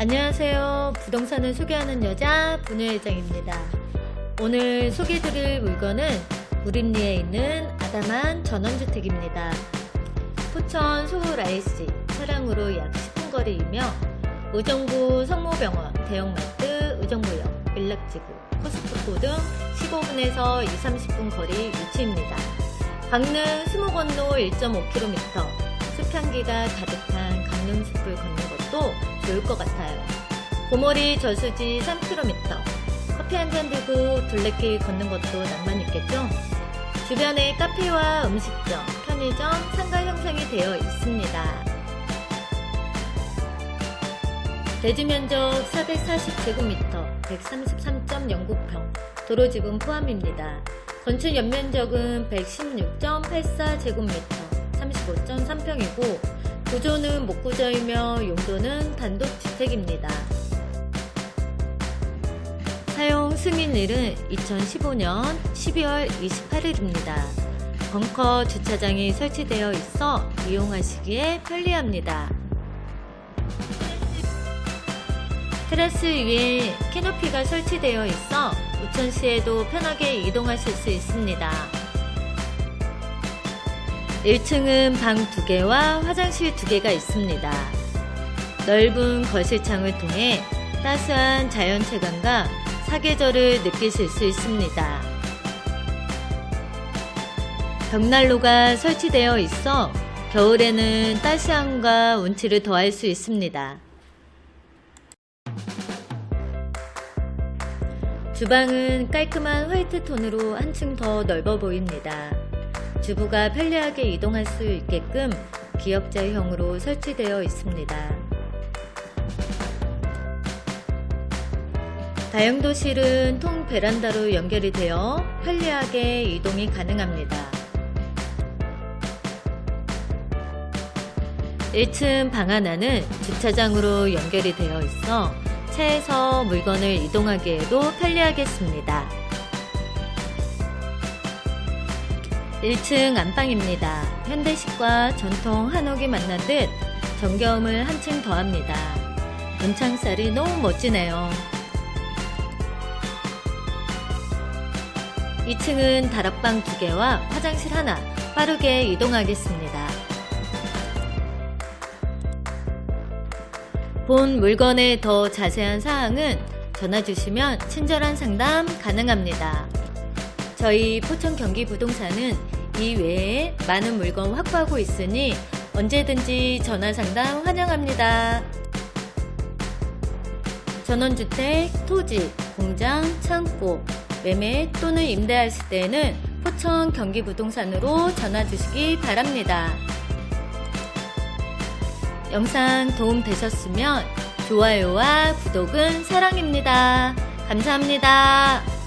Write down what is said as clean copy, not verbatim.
안녕하세요. 부동산을 소개하는 여자 분유회장입니다. 오늘 소개해드릴 물건은 구림리에 있는 아담한 전원주택입니다. 포천 소울 IC 차량으로 약 10분 거리이며 의정부 성모병원, 대형마트, 의정부역, 일락지구, 코스트코 등 15분에서 20-30분 거리 위치입니다. 강릉 수목원로 1.5km, 숲향기가 가득한 강릉숲을 걷는 것도 좋을 것 같아요. 고머리 저수지 3km, 커피 한잔 들고 둘레길 걷는 것도 낭만 있겠죠? 주변에 카페와 음식점, 편의점, 상가 형성이 되어 있습니다. 대지면적 440제곱미터, 133.09평, 도로지분 포함입니다. 건축 연면적은 116.84제곱미터, 35.3평이고 구조는 목구조이며 용도는 단독주택입니다. 사용 승인일은 2015년 12월 28일입니다. 벙커 주차장이 설치되어 있어 이용하시기에 편리합니다. 테라스 위에 캐노피가 설치되어 있어 우천시에도 편하게 이동하실 수 있습니다. 1층은 방 2개와 화장실 2개가 있습니다. 넓은 거실창을 통해 따스한 자연채광과 사계절을 느끼실 수 있습니다. 벽난로가 설치되어 있어 겨울에는 따스함과 운치를 더할 수 있습니다. 주방은 깔끔한 화이트 톤으로 한층 더 넓어 보입니다. 주부가 편리하게 이동할 수 있게끔 기역자형으로 설치되어 있습니다. 다용도실은 통 베란다로 연결이 되어 편리하게 이동이 가능합니다. 1층 방 하나는 주차장으로 연결이 되어 있어 차에서 물건을 이동하기에도 편리하겠습니다. 1층 안방입니다. 현대식과 전통 한옥이 만난 듯 정겨움을 한층 더합니다. 문창살이 너무 멋지네요. 2층은 다락방 2개와 화장실 하나, 빠르게 이동하겠습니다. 본 물건의 더 자세한 사항은 전화 주시면 친절한 상담 가능합니다. 저희 포천 경기부동산은 이 외에 많은 물건 확보하고 있으니 언제든지 전화 상담 환영합니다. 전원주택, 토지, 공장, 창고, 매매 또는 임대하실 때에는 포천 경기부동산으로 전화 주시기 바랍니다. 영상 도움 되셨으면 좋아요와 구독은 사랑입니다. 감사합니다.